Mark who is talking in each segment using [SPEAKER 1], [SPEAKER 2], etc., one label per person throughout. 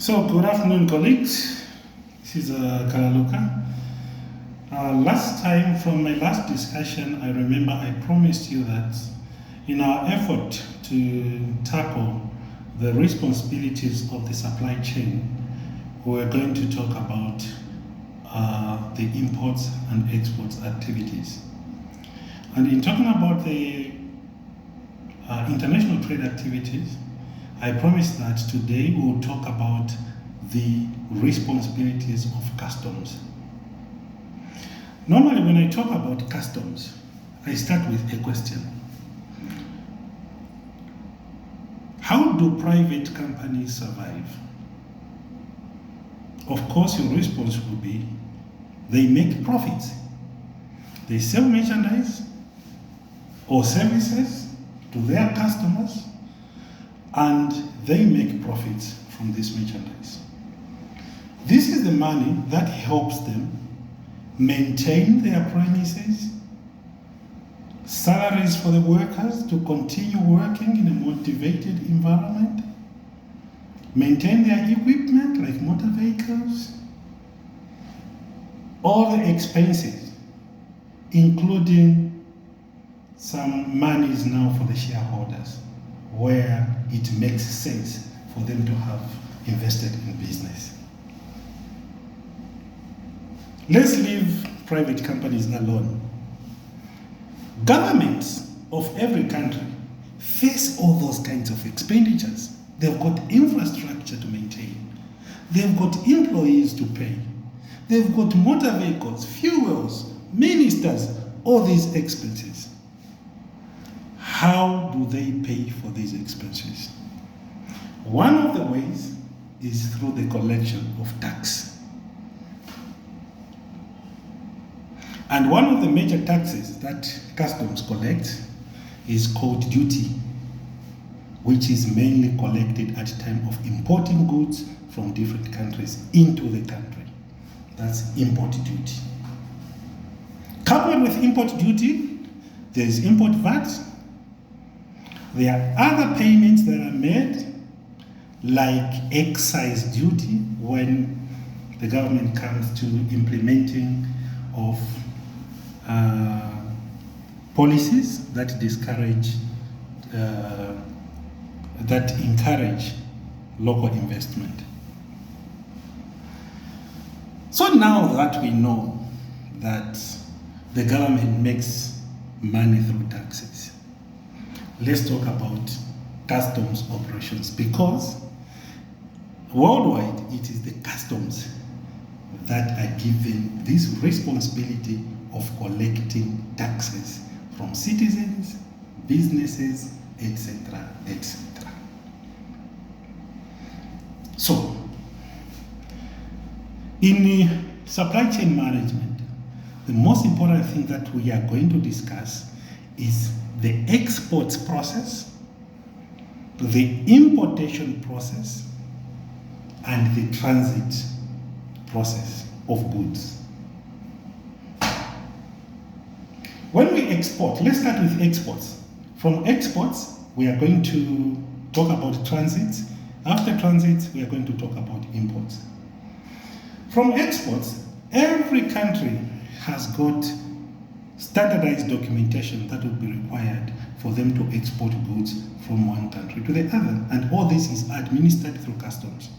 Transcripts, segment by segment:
[SPEAKER 1] So, good afternoon, colleagues. This is Kalaluka. Last time, from my last discussion, I remember I promised you that in our effort to tackle the responsibilities of the supply chain, we are going to talk about the imports and exports activities. And in talking about the international trade activities, I promised that today we'll talk about the responsibilities of customs. Normally, when I talk about customs, I start with a question. How do private companies survive? Of course, your response will be, they make profits. They sell merchandise or services to their customers, and they make profits from this merchandise. This is the money that helps them maintain their premises, salaries for the workers to continue working in a motivated environment, maintain their equipment like motor vehicles, all the expenses, including some monies now for the shareholders, where it makes sense for them to have invested in business. Let's leave private companies alone. Governments of every country face all those kinds of expenditures. They've got infrastructure to maintain. They've got employees to pay. They've got motor vehicles, fuels, ministers, all these expenses. How do they pay for these expenses? One of the ways is through the collection of tax. And one of the major taxes that customs collect is called duty, which is mainly collected at the time of importing goods from different countries into the country. That's import duty. Coupled with import duty, there is import VAT. There are other payments that are made, like excise duty, when the government comes to implementing of policies that discourage, that encourage local investment. So now that we know that the government makes money through taxes, let's talk about customs operations, because worldwide it is the customs that are given this responsibility of collecting taxes from citizens, businesses, etc., etc. So, in the supply chain management, the most important thing that we are going to discuss is the exports process, the importation process, and the transit process of goods. When we export, let's start with exports. From exports, we are going to talk about transit. After transit, we are going to talk about imports. From exports, every country has got standardized documentation that would be required for them to export goods from one country to the other, and all this is administered through customs.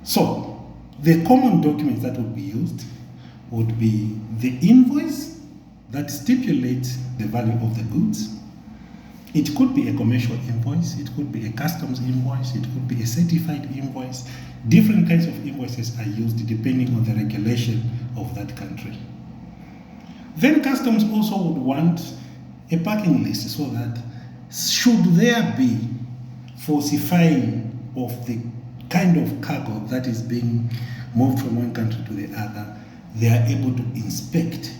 [SPEAKER 1] So, the common documents that would be used would be the invoice that stipulates the value of the goods. It could be a commercial invoice, it could be a customs invoice, it could be a certified invoice. Different kinds of invoices are used depending on the regulation of that country. Then customs also would want a packing list, so that should there be falsifying of the kind of cargo that is being moved from one country to the other, they are able to inspect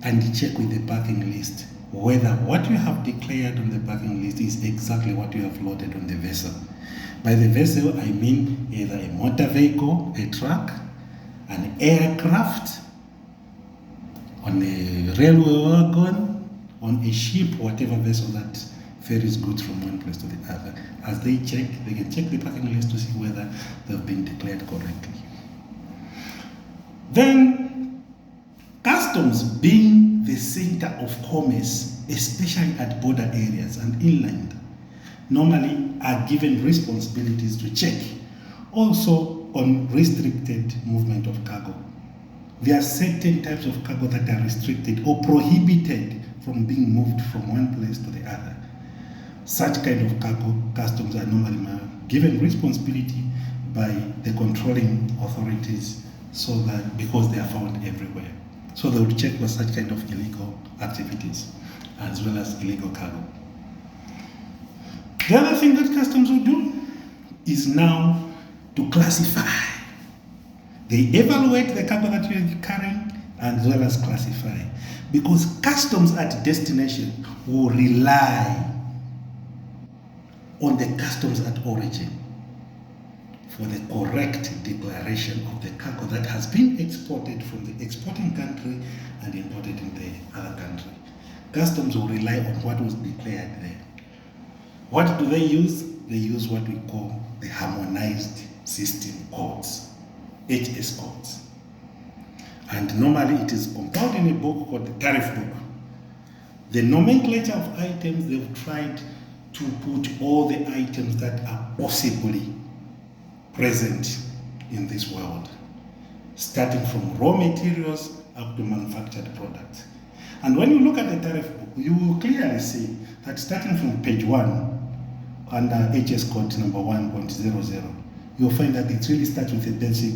[SPEAKER 1] and check with the packing list whether what you have declared on the packing list is exactly what you have loaded on the vessel. By the vessel, I mean either a motor vehicle, a truck, an aircraft, on a railway wagon, on a ship, whatever vessel that ferries goods from one place to the other. As they check, they can check the packing list to see whether they've been declared correctly. Then, customs being the center of commerce, especially at border areas and inland, normally are given responsibilities to check also on restricted movement of cargo. There are certain types of cargo that are restricted or prohibited from being moved from one place to the other. Such kind of cargo, customs are normally given responsibility by the controlling authorities, so that because they are found everywhere. So they would check for such kind of illegal activities as well as illegal cargo. The other thing that customs will do is now to classify. They evaluate the cargo that you are carrying as well as classify. Because customs at destination will rely on the customs at origin for the correct declaration of the cargo that has been exported from the exporting country and imported in the other country. Customs will rely on what was declared there. What do they use? They use what we call the harmonized system codes, HS codes. And normally it is compiled in a book called the tariff book. The nomenclature of items, they've tried to put all the items that are possibly present in this world, starting from raw materials up to manufactured products. And when you look at the tariff book, you will clearly see that starting from page 1, under HS code number 1.00, you'll find that it really starts with the basic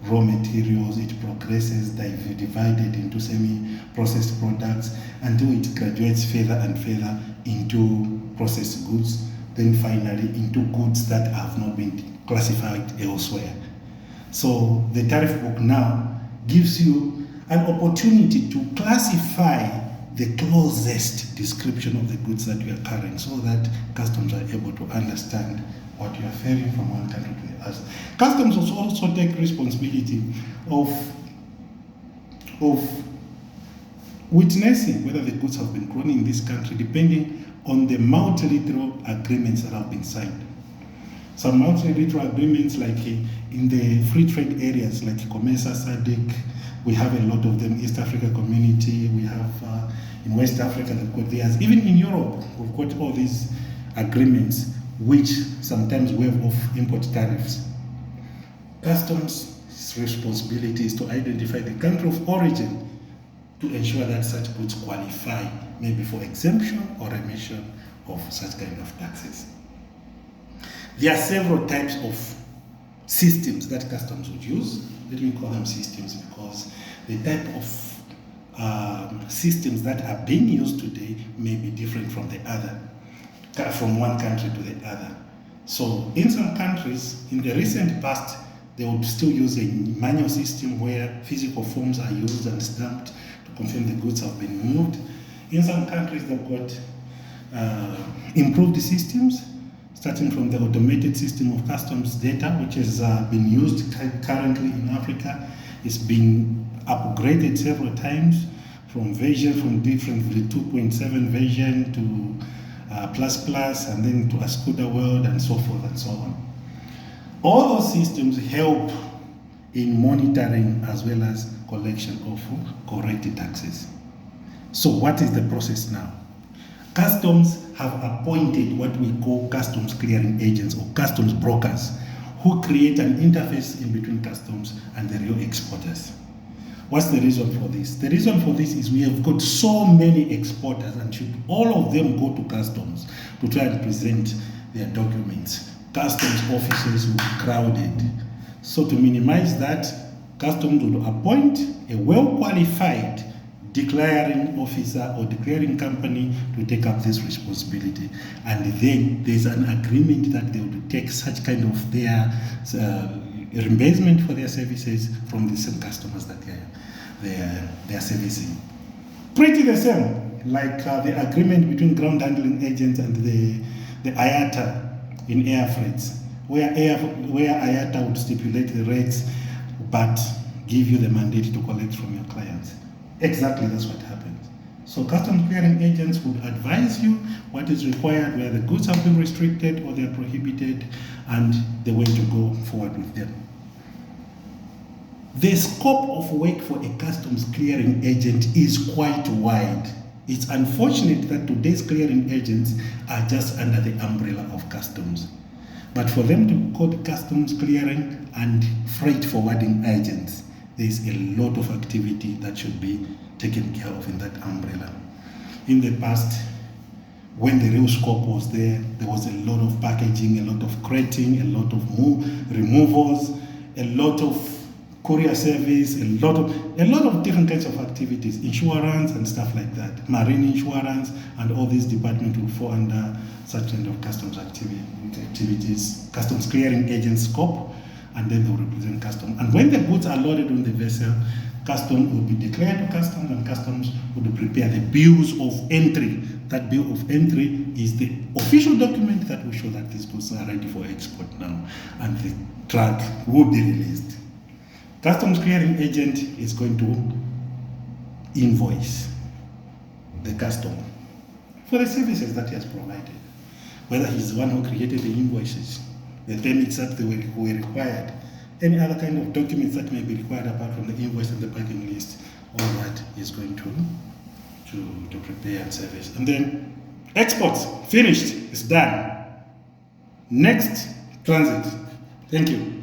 [SPEAKER 1] raw materials. It progresses, divided into semi-processed products until it graduates further and further into processed goods, then finally into goods that have not been classified elsewhere. So the tariff book now gives you an opportunity to classify the closest description of the goods that you are carrying, so that customs are able to understand what you are ferrying from one country to the other. Customs will also take responsibility of witnessing whether the goods have been grown in this country, depending on the multilateral agreements that have been signed. Some multilateral agreements, like in the free trade areas like COMESA, SADC, we have a lot of them. East Africa Community, we have in West Africa, they've got theirs. Even in Europe, we've got all these agreements which sometimes waive off import tariffs. Customs' responsibility is to identify the country of origin to ensure that such goods qualify maybe for exemption or remission of such kind of taxes. There are several types of systems that customs would use. Let me call them systems because the type of systems that are being used today may be different from the other, from one country to the other. So in some countries, in the recent past, they would still use a manual system where physical forms are used and stamped to confirm the goods have been moved. In some countries, they've got improved systems, starting from the automated system of customs data, which has been used currently in Africa. It's been upgraded several times from different 2.7 version to plus, and then to Ascuda World, and so forth and so on. All those systems help in monitoring as well as collection of correct taxes. So what is the process now? Customs have appointed what we call customs clearing agents or customs brokers, who create an interface in between customs and the real exporters. What's the reason for this? The reason for this is we have got so many exporters, and should all of them go to customs to try and present their documents, customs offices will be crowded. So to minimize that, customs would appoint a well-qualified declaring officer or declaring company to take up this responsibility. And then there's an agreement that they would take such kind of their reimbursement for their services from the same customers that they are servicing. Pretty the same, like the agreement between ground handling agents and the IATA in air freights, where IATA would stipulate the rates but give you the mandate to collect from your clients. Exactly, that's what happens. So customs clearing agents would advise you what is required, where the goods have been restricted or they are prohibited, and the way to go forward with them. The scope of work for a customs clearing agent is quite wide. It's unfortunate that today's clearing agents are just under the umbrella of customs. But for them to be called customs clearing and freight forwarding agents, there's a lot of activity that should be taken care of in that umbrella. In the past, when the real scope was there, there was a lot of packaging, a lot of crating, a lot of removals, a lot of courier service, a lot of different kinds of activities, insurance and stuff like that, marine insurance, and all these departments will fall under such kind of customs activities, customs clearing agent scope, and then they will represent customs. And when the goods are loaded on the vessel, customs will be declared to customs, and customs will prepare the bills of entry. That bill of entry is the official document that will show that these goods are ready for export now, and the truck will be released. Customs clearing agent is going to invoice the customer for the services that he has provided, whether he's the one who created the invoices, the permits that were required, any other kind of documents that may be required apart from the invoice and the packing list. All that is going to prepare and service. And then exports, finished, it's done. Next, transit. Thank you.